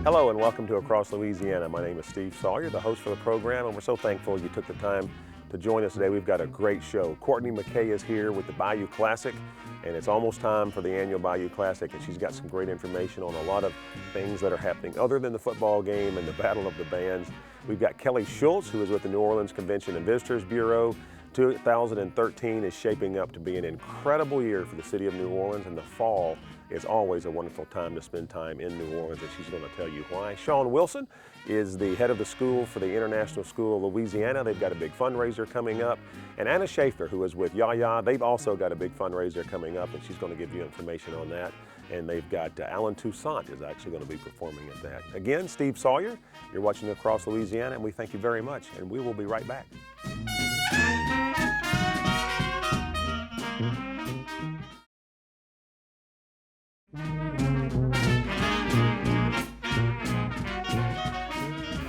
Hello and welcome to Across Louisiana. My name is Steve Sawyer, the host for the program, and we're so thankful you took the time to join us today. We've got a great show. Courtney Mackay is here with the Bayou Classic, and it's almost time for the annual Bayou Classic, and she's got some great information on a lot of things that are happening other than the football game and the Battle of the Bands. We've got Kelly Schultz, who is with the New Orleans Convention and Visitors Bureau. 2013 is shaping up to be an incredible year for the city of New Orleans, and the fall is always a wonderful time to spend time in New Orleans, and she's going to tell you why. Shawn Wilson is the head of the school for the International School of Louisiana. They've got a big fundraiser coming up. And Schaefer, who is with Yaya, they've also got a big fundraiser coming up, and she's going to give you information on that. And they've got Alan Toussaint is actually going to be performing at that. Again, Steve Sawyer, you're watching Across Louisiana, and we thank you very much, and we will be right back.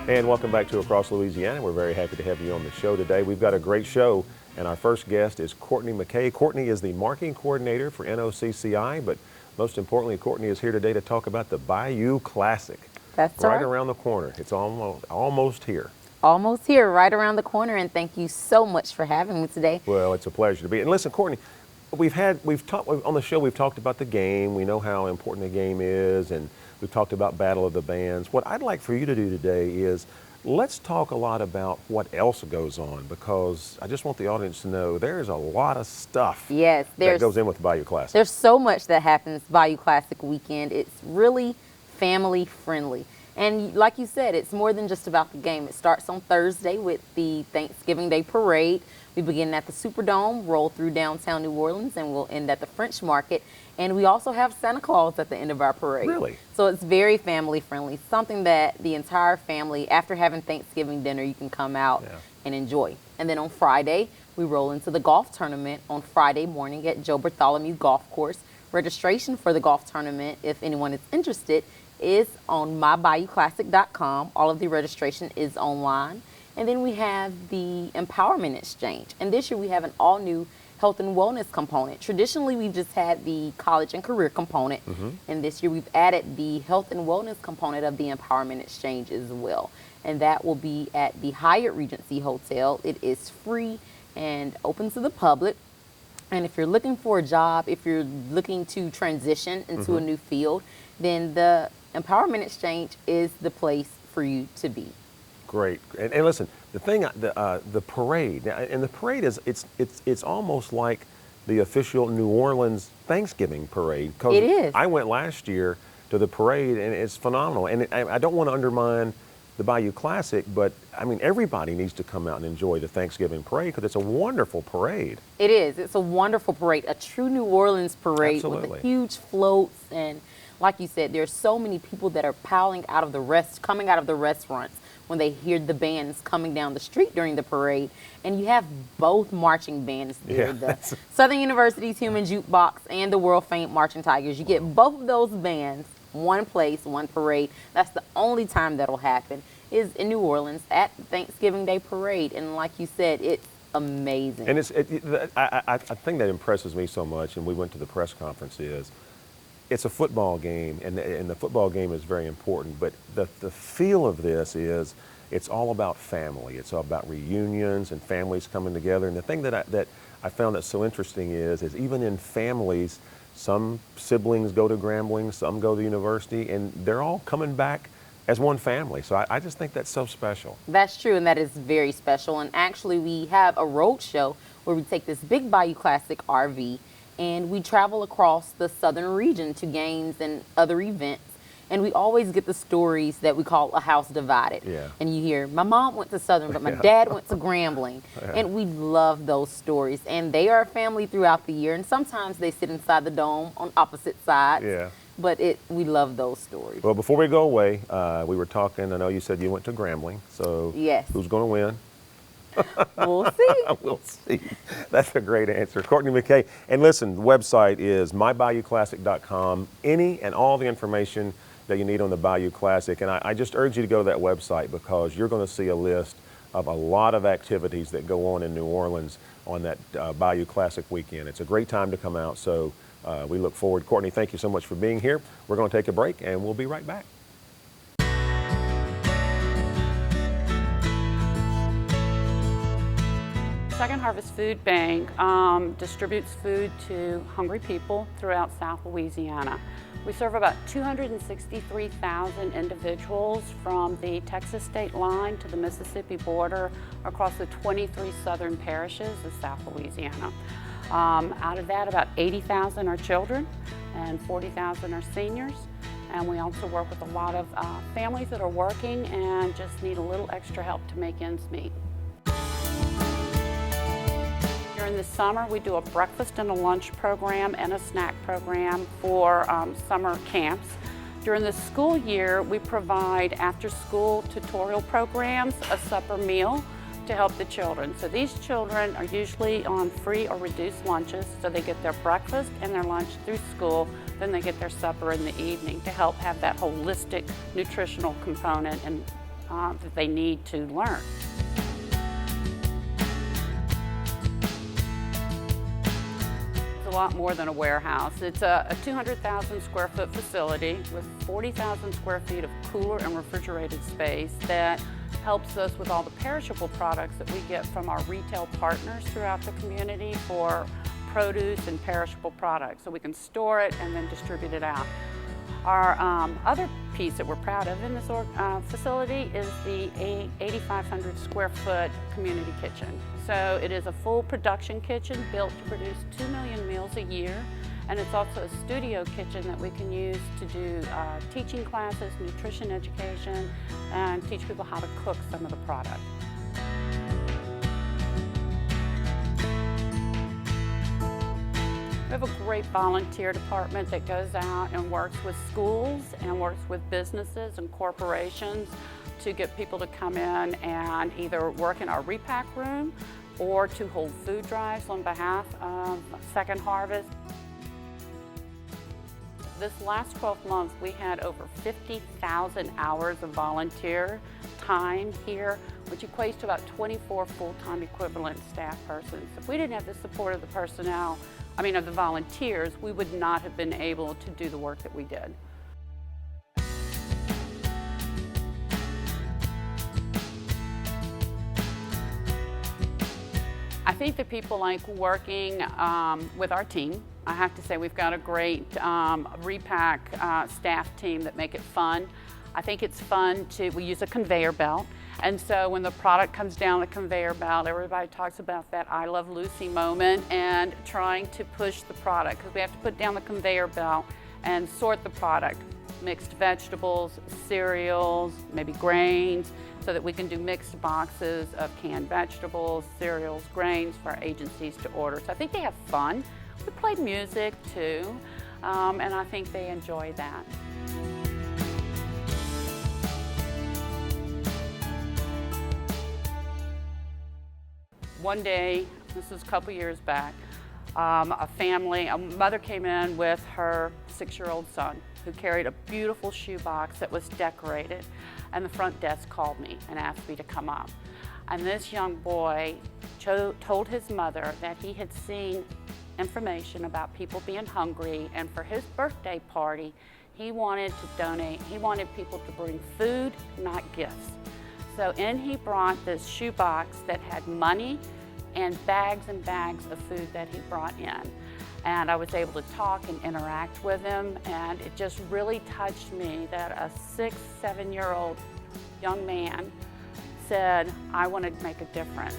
And welcome back to Across Louisiana. We're very happy to have you on the show today. We've got a great show, and our first guest is Courtney Mackay. Courtney is the marketing coordinator for NOCCI, but most importantly, Courtney is here today to talk about the Bayou Classic. That's right around the corner. It's almost here. Almost here, right around the corner, and thank you so much for having me today. Well, it's a pleasure to be. And listen, Courtney, we've talked on the show. We've talked about the game. We know how important the game is, and we've talked about Battle of the Bands. What I'd like for you to do today is let's talk a lot about what else goes on, because I just want the audience to know there's a lot of stuff that goes in with the Bayou Classic. There's so much that happens Bayou Classic weekend. It's really family friendly. And like you said, it's more than just about the game. It starts on Thursday with the Thanksgiving Day Parade. We begin at the Superdome, roll through downtown New Orleans, and we'll end at the French Market. And we also have Santa Claus at the end of our parade. Really? So it's very family friendly, something that the entire family, after having Thanksgiving dinner, you can come out and enjoy. And then on Friday, we roll into the golf tournament on Friday morning at Joe Bartholomew Golf Course. Registration for the golf tournament, if anyone is interested, is on mybayouclassic.com. All of the registration is online. And then we have the Empowerment Exchange. And this year we have an all-new health and wellness component. Traditionally, we've just had the college and career component. And this year we've added the health and wellness component of the Empowerment Exchange as well. And that will be at the Hyatt Regency Hotel. It is free and open to the public. And if you're looking for a job, if you're looking to transition into a new field, then the Empowerment Exchange is the place for you to be. Great. And listen, the thing, the parade, and the parade is, it's almost like the official New Orleans Thanksgiving parade. It is. I went last year to the parade, and it's phenomenal. And I don't want to undermine the Bayou Classic, but I mean, everybody needs to come out and enjoy the Thanksgiving parade because it's a wonderful parade. It is. It's a wonderful parade, a true New Orleans parade. Absolutely. With the huge floats, and like you said, there's so many people that are coming out of the restaurants when they hear the bands coming down the street during the parade. And you have both marching bands there, the Southern University's Human Jukebox and the world-famed Marching Tigers. You get both of those bands, one place, one parade. That's the only time that'll happen, is in New Orleans at Thanksgiving Day Parade. And like you said, it's amazing. And I think that impresses me so much, and we went to the press conference, is it's a football game, and the football game is very important, but the feel of this is it's all about family. It's all about reunions and families coming together. And the thing that I found that's so interesting is even in families, some siblings go to Grambling, some go to university, and they're all coming back as one family. So I just think that's so special. That's true, and that is very special. And actually, we have a road show where we take this big Bayou Classic RV and we travel across the southern region to games and other events. And we always get the stories that we call a house divided. And you hear, my mom went to Southern, but my dad went to Grambling. And we love those stories. And they are a family throughout the year. And sometimes they sit inside the dome on opposite sides. But we love those stories. Well, before we go away, we were talking, I know you said you went to Grambling. So who's going to win? We'll see. We'll see. That's a great answer. Courtney Mackay. And listen, the website is mybayouclassic.com. Any and all the information that you need on the Bayou Classic. And I just urge you to go to that website because you're going to see a list of a lot of activities that go on in New Orleans on that Bayou Classic weekend. It's a great time to come out. So we look forward. Courtney, thank you so much for being here. We're going to take a break and we'll be right back. Second Harvest Food Bank distributes food to hungry people throughout South Louisiana. We serve about 263,000 individuals from the Texas state line to the Mississippi border across the 23 southern parishes of South Louisiana. Out of that, about 80,000 are children and 40,000 are seniors. And we also work with a lot of families that are working and just need a little extra help to make ends meet. During the summer, we do a breakfast and a lunch program and a snack program for summer camps. During the school year, we provide after-school tutorial programs, a supper meal to help the children. So these children are usually on free or reduced lunches, so they get their breakfast and their lunch through school, then they get their supper in the evening to help have that holistic nutritional component and, that they need to learn. A lot more than a warehouse. It's a 200,000 square foot facility with 40,000 square feet of cooler and refrigerated space that helps us with all the perishable products that we get from our retail partners throughout the community for produce and perishable products. So we can store it and then distribute it out. Our other piece that we're proud of in this facility is the 8,500 square foot community kitchen. So it is a full production kitchen built to produce 2 million meals a year. And it's also a studio kitchen that we can use to do teaching classes, nutrition education, and teach people how to cook some of the product. We have a great volunteer department that goes out and works with schools and works with businesses and corporations to get people to come in and either work in our repack room or to hold food drives on behalf of Second Harvest. This last 12 months, we had over 50,000 hours of volunteer time here, which equates to about 24 full-time equivalent staff persons. If we didn't have the support of the personnel, of the volunteers, we would not have been able to do the work that we did. I think that people like working with our team. I have to say we've got a great repack staff team that make it fun. I think it's fun we use a conveyor belt. And so when the product comes down the conveyor belt, everybody talks about that I Love Lucy moment and trying to push the product, because we have to put down the conveyor belt and sort the product. Mixed vegetables, cereals, maybe grains, so that we can do mixed boxes of canned vegetables, cereals, grains for our agencies to order. So I think they have fun. We play music too, and I think they enjoy that. One day, this was a couple years back, a mother came in with her 6-year-old son who carried a beautiful shoebox that was decorated, and the front desk called me and asked me to come up. And this young boy told his mother that he had seen information about people being hungry, and for his birthday party, he wanted people to bring food, not gifts. So in he brought this shoebox that had money and bags of food that he brought in. And I was able to talk and interact with him, and it just really touched me that a 6-7-year-old young man said, I want to make a difference.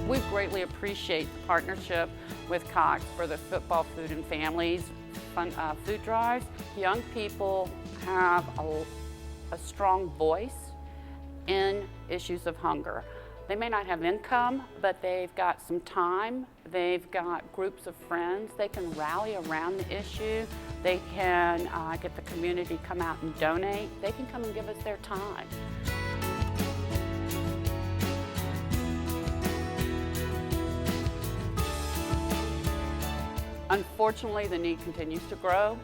We greatly appreciate the partnership with Cox for the Football Food and Families food drives. Young people have a strong voice in issues of hunger. They may not have income, but they've got some time. They've got groups of friends. They can rally around the issue. They can get the community to come out and donate. They can come and give us their time. Unfortunately, the need continues to grow,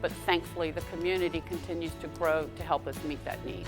but thankfully the community continues to grow to help us meet that need.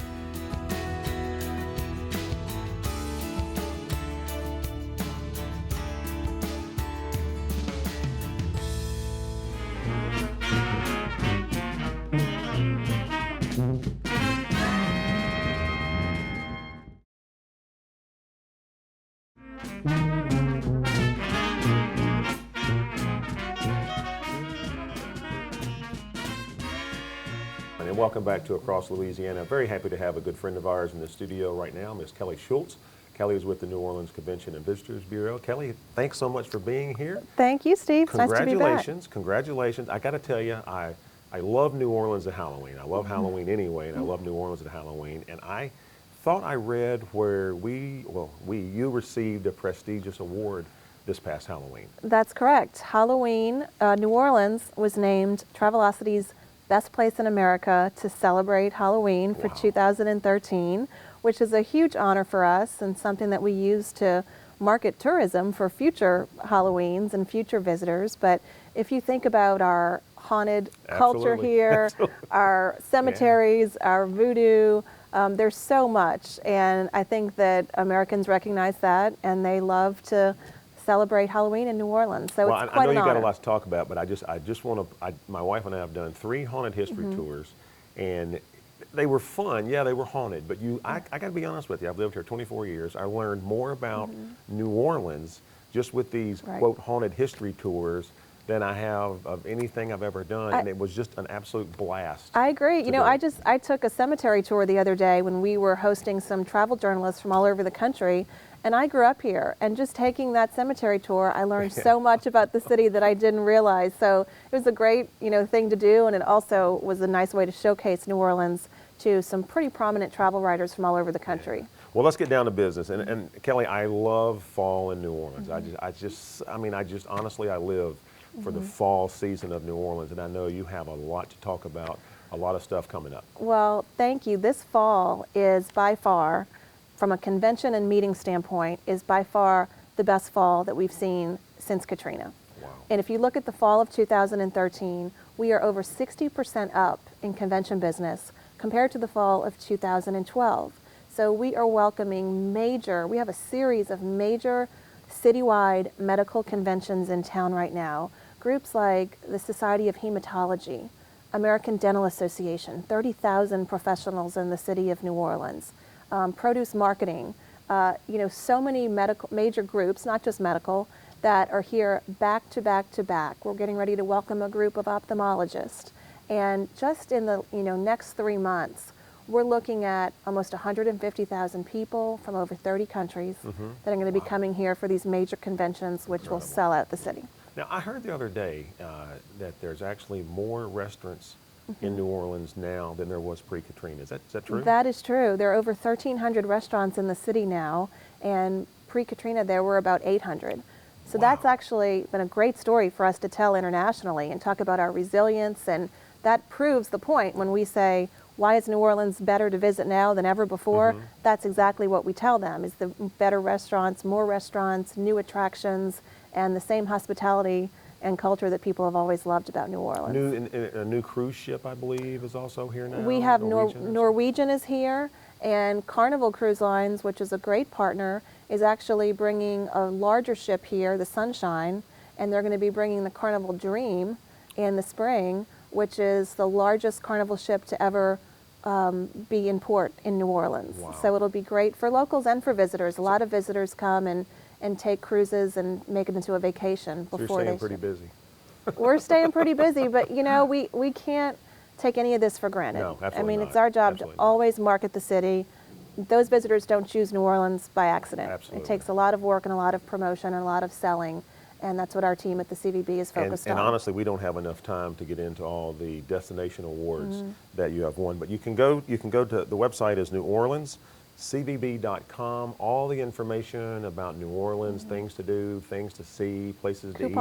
And welcome back to Across Louisiana. Very happy to have a good friend of ours in the studio right now, Miss Kelly Schultz. Kelly is with the New Orleans Convention and Visitors Bureau. Kelly, thanks so much for being here. Thank you, Steve. It's nice to be back. Congratulations, congratulations. I got to tell you, I love New Orleans at Halloween. I love Halloween anyway, and I love New Orleans at Halloween. And I thought I read where you received a prestigious award this past Halloween. That's correct. Halloween, New Orleans was named Travelocity's Best Place in America to celebrate Halloween for 2013, which is a huge honor for us and something that we use to market tourism for future Halloweens and future visitors. But if you think about our haunted culture here, our cemeteries, our voodoo, there's so much. And I think that Americans recognize that, and they love to celebrate Halloween in New Orleans. So it's quite I know an you honor. got a lot to talk about, but I just want to, my wife and I have done 3 haunted history tours, and they were fun. Yeah, they were haunted, but I got to be honest with you, I've lived here 24 years. I learned more about New Orleans just with these, quote, haunted history tours than I have of anything I've ever done, and it was just an absolute blast. I agree. You know, I took a cemetery tour the other day when we were hosting some travel journalists from all over the country, and I grew up here, and just taking that cemetery tour, I learned so much about the city that I didn't realize. So it was a great, thing to do, and it also was a nice way to showcase New Orleans to some pretty prominent travel writers from all over the country. Well, let's get down to business. And Kelly, I love fall in New Orleans. Honestly, I live for the fall season of New Orleans, and I know you have a lot to talk about, a lot of stuff coming up. Well, thank you. This fall is by far, from a convention and meeting standpoint, is by far the best fall that we've seen since Katrina. Wow. And if you look at the fall of 2013, we are over 60% up in convention business compared to the fall of 2012. So we are welcoming we have a series of major citywide medical conventions in town right now. Groups like the Society of Hematology, American Dental Association, 30,000 professionals in the city of New Orleans, produce marketing, so many major groups, not just medical, that are here back to back to back. We're getting ready to welcome a group of ophthalmologists. And just in the next 3 months, we're looking at almost 150,000 people from over 30 countries that are going to be coming here for these major conventions, which will sell out the city. Now, I heard the other day that there's actually more restaurants in New Orleans now than there was pre-Katrina. Is that true? That is true. There are over 1,300 restaurants in the city now, and pre-Katrina there were about 800. So that's actually been a great story for us to tell internationally and talk about our resilience, and that proves the point when we say, why is New Orleans better to visit now than ever before? That's exactly what we tell them, is the better restaurants, more restaurants, new attractions, and the same hospitality and culture that people have always loved about New Orleans. A new cruise ship, I believe, is also here now. We have Norwegian is here, and Carnival Cruise Lines, which is a great partner, is actually bringing a larger ship here, the Sunshine, and they're going to be bringing the Carnival Dream in the spring, which is the largest Carnival ship to ever be in port in New Orleans. Wow. So it'll be great for locals and for visitors. A lot of visitors come and take cruises and make it into a vacation before You're staying pretty busy. We're staying pretty busy, but we can't take any of this for granted. No, absolutely not. It's our job Absolutely to always market the city. Those visitors don't choose New Orleans by accident. Absolutely. It takes a lot of work and a lot of promotion and a lot of selling, and that's what our team at the CVB is focused on. And honestly, we don't have enough time to get into all the destination awards that you have won, but you can go to the website is neworleanscvb.com. All the information about New Orleans, things to do, things to see, places to eat,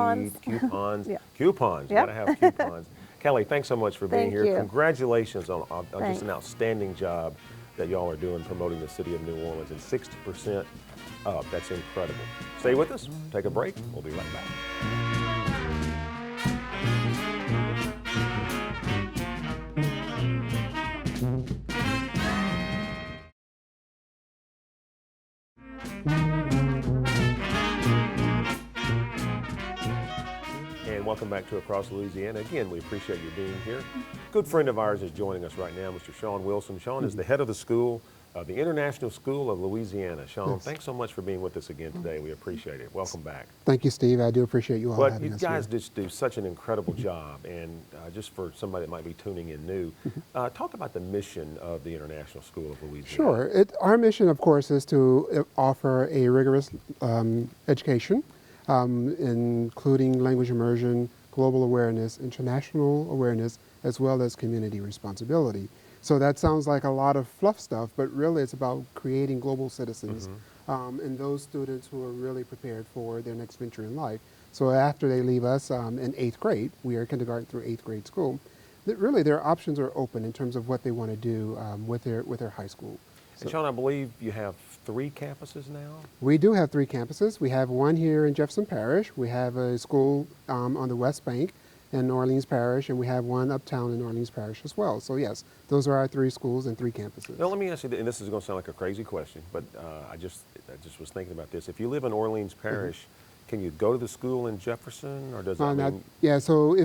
coupons. Coupons. You got to have coupons. Kelly, thanks so much for being here. You. Congratulations on just an outstanding job that y'all are doing promoting the city of New Orleans, and 60% up. That's incredible. Stay with us. Take a break. We'll be right back. And welcome back to Across Louisiana. Again, we appreciate you being here. Good friend of ours is joining us right now, Mr. Shawn Wilson. Shawn is the head of the school of the International School of Louisiana. Shawn, thanks so much for being with us again today. We appreciate it. Welcome back. Thank you, Steve. I do appreciate you all But having you us guys here. just do such an incredible job. And just for somebody that might be tuning in new, talk about the mission of the International School of Louisiana. Sure. Our mission, of course, is to offer a rigorous education, including language immersion, global awareness, international awareness, as well as community responsibility. So that sounds like a lot of fluff stuff, but really it's about creating global citizens and those students who are really prepared for their next venture in life. So after they leave us in 8th grade, we are kindergarten through 8th grade school, that really their options are open in terms of what they want to do with their high school. And Shawn, I believe you have 3 campuses now? We do have 3 campuses. We have one here in Jefferson Parish. We have a school on the West Bank in Orleans Parish, and we have one uptown in Orleans Parish as well. So yes, those are our 3 schools and 3 campuses. Now let me ask you, and this is going to sound like a crazy question, but I just was thinking about this. If you live in Orleans Parish, can you go to the school in Jefferson, or does that mean? Yeah, so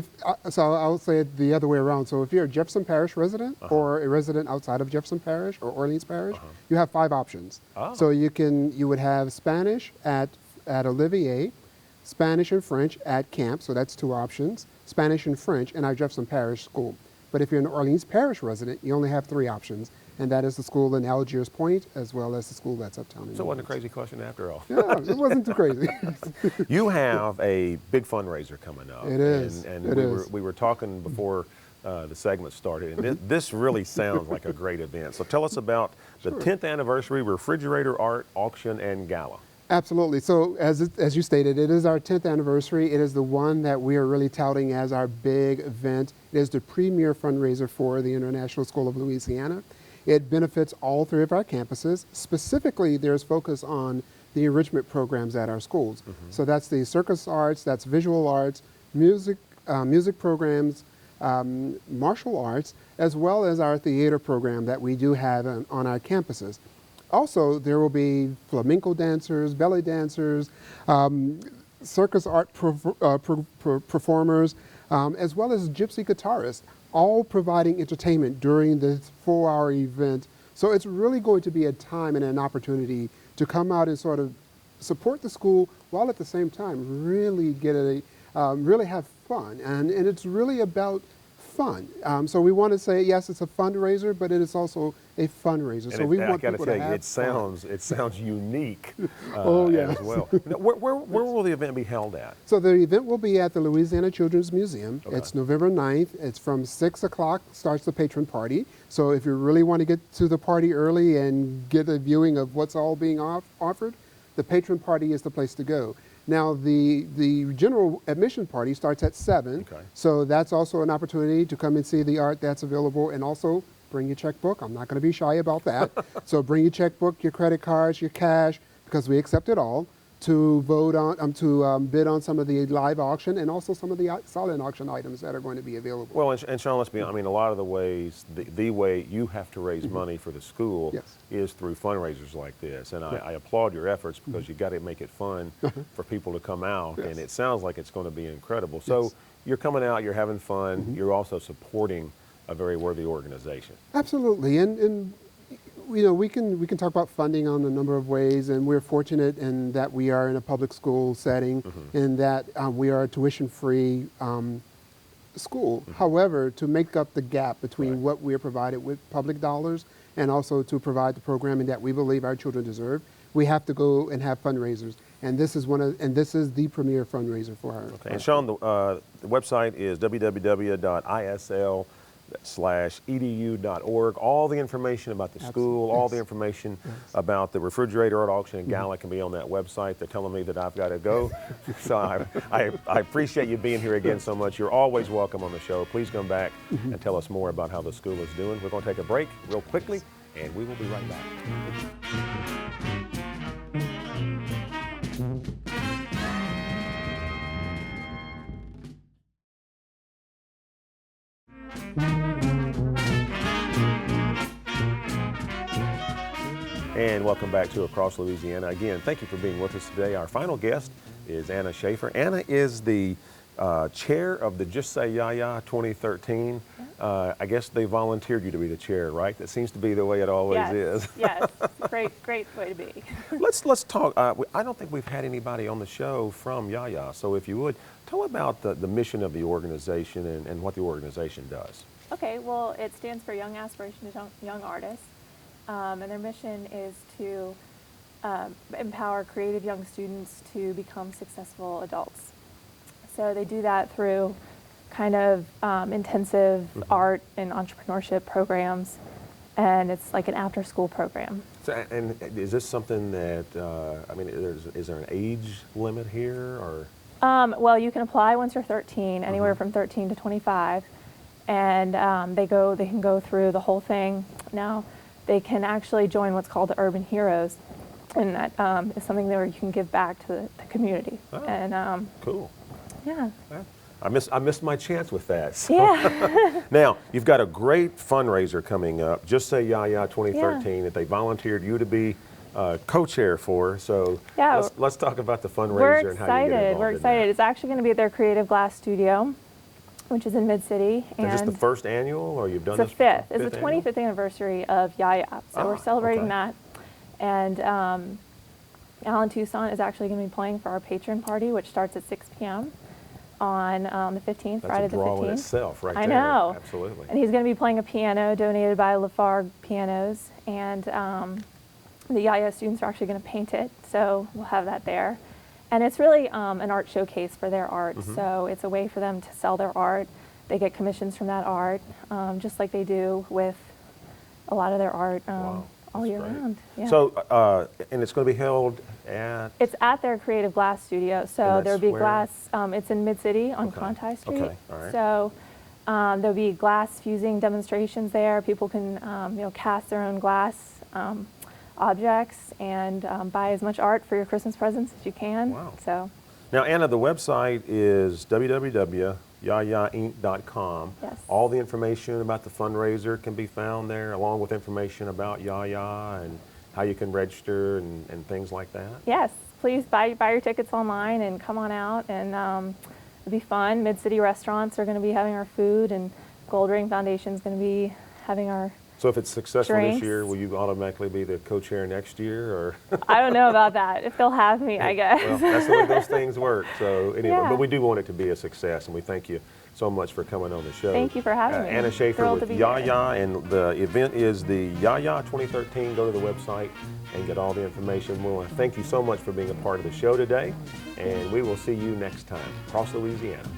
I'll say it the other way around. So if you're a Jefferson Parish resident or a resident outside of Jefferson Parish or Orleans Parish, you have 5 options. Oh. So you would have Spanish at Olivier, Spanish and French at Camp, so that's 2 options, Spanish and French in our Jefferson Parish school. But if you're an Orleans Parish resident, you only have 3 options, and that is the school in Algiers Point, as well as the school that's uptown in So it wasn't a Orleans. crazy question after all. Yeah, it wasn't too crazy. You have a big fundraiser coming up. It is. And It is. we were talking before the segment started, and this really sounds like a great event. So tell us about the 10th anniversary refrigerator art auction and gala. Absolutely. So as you stated, it is our 10th anniversary. It is the one that we are really touting as our big event. It is the premier fundraiser for the International School of Louisiana. It benefits all 3 of our campuses. Specifically, there's focus on the enrichment programs at our schools. So that's the circus arts, that's visual arts, music programs, martial arts, as well as our theater program that we do have on our campuses. Also, there will be flamenco dancers, belly dancers, circus art performers, as well as gypsy guitarists, all providing entertainment during this 4-hour event. So it's really going to be a time and an opportunity to come out and sort of support the school while at the same time really really have fun. And it's really about fun. So we want to say, yes, it's a fundraiser, but it is also a fundraiser. And so we want I got people to to tell you, have fun. it sounds unique yes. as well. Now, where will the event be held at? So the event will be at the Louisiana Children's Museum. Okay. It's November 9th. It's from 6 o'clock starts the patron party. So if you really want to get to the party early and get a viewing of what's all being offered, the patron party is the place to go. Now, the general admission party starts at 7, Okay. so that's also an opportunity to come and see the art that's available, and also bring your checkbook. I'm not going to be shy about that. So bring your checkbook, your credit cards, your cash, because we accept it all, to vote on, bid on some of the live auction and also some of the silent auction items that are going to be available. Well, and Shawn, let's be honest, I mean, a lot of the ways, the way you have to raise money for the school Yes. is through fundraisers like this. And I applaud your efforts, because you got to make it fun for people to come out. Yes. And it sounds like it's going to be incredible. So Yes. you're coming out, you're having fun, you're also supporting a very worthy organization. Absolutely, and you know, we can talk about funding on a number of ways, and we're fortunate in that we are in a public school setting, in that we are a tuition-free school. However, to make up the gap between what we're provided with public dollars and also to provide the programming that we believe our children deserve, we have to go and have fundraisers, and this is this is the premier fundraiser for our. Okay. And Shawn, the website is www.isl/edu.org. All the information about the school, all the information about the refrigerator art auction and gala can be on that website. They're telling me that I've got to go. So I appreciate you being here again so much. You're always welcome on the show. Please come back and tell us more about how the school is doing. We're going to take a break real quickly, and we will be right back. And welcome back to Across Louisiana. Again, thank you for being with us today. Our final guest is Anna Schaefer. Anna is the chair of the Just Say Ya Ya 2013 I guess they volunteered you to be the chair, right? That seems to be the way it always is. Yes, great way to be. Let's talk. I don't think we've had anybody on the show from Yaya, so if you would, tell about the mission of the organization and what the organization does. Okay, well, it stands for Young Aspirations, Young Artists, and their mission is to empower creative young students to become successful adults. So they do that through kind of intensive art and entrepreneurship programs, and it's like an after-school program. So, and is this something that, I mean, is there an age limit here, or? Well, you can apply once you're 13, anywhere from 13 to 25, and they can go through the whole thing. Now, they can actually join what's called the Urban Heroes, and that is something where you can give back to the community. Oh, and cool. Yeah. I missed my chance with that. So. Yeah. Now, you've got a great fundraiser coming up, Just Say Yaya 2013, that they volunteered you to be co-chair for. So Yeah. let's talk about the fundraiser and how you get involved. We're excited. It's actually going to be at their Creative Glass Studio, which is in Mid-City. Is this the first annual, or you've done it's this? The fifth. It's the annual? 25th anniversary of Yaya. So we're celebrating that. And Alan Tucson is actually going to be playing for our patron party, which starts at 6 p.m. on the 15th, Friday the 15th. That's a draw in itself, right there. I know. Absolutely. And he's going to be playing a piano donated by Lafargue Pianos, and the Yaya students are actually going to paint it, so we'll have that there. And it's really an art showcase for their art, so it's a way for them to sell their art. They get commissions from that art, just like they do with a lot of their art all year round. Yeah. So, and it's going to be held at? It's at their Creative Glass Studio. So there'll be where? glass. It's in Mid-City on Conti Street. Okay. All right. So there'll be glass fusing demonstrations there. People can cast their own glass objects and buy as much art for your Christmas presents as you can. Wow. So. Now, Anna, the website is www.yayainc.com. Yes. All the information about the fundraiser can be found there, along with information about Yaya and how you can register and things like that. Yes, please buy your tickets online and come on out, and it'll be fun. Mid-City restaurants are going to be having our food, and Gold Ring Foundation is going to be having our So if it's successful drinks. this year, will you automatically be the co-chair next year, or? I don't know about that. If they'll have me, I guess. Well, that's the way those things work. So anyway, Yeah. but we do want it to be a success, and we thank you so much for coming on the show. Thank you for having me. Anna Schaefer Thrilled to with be here. Yaya, and the event is the Yaya 2013. Go to the website and get all the information. We want to thank you so much for being a part of the show today, and we will see you next time across Louisiana.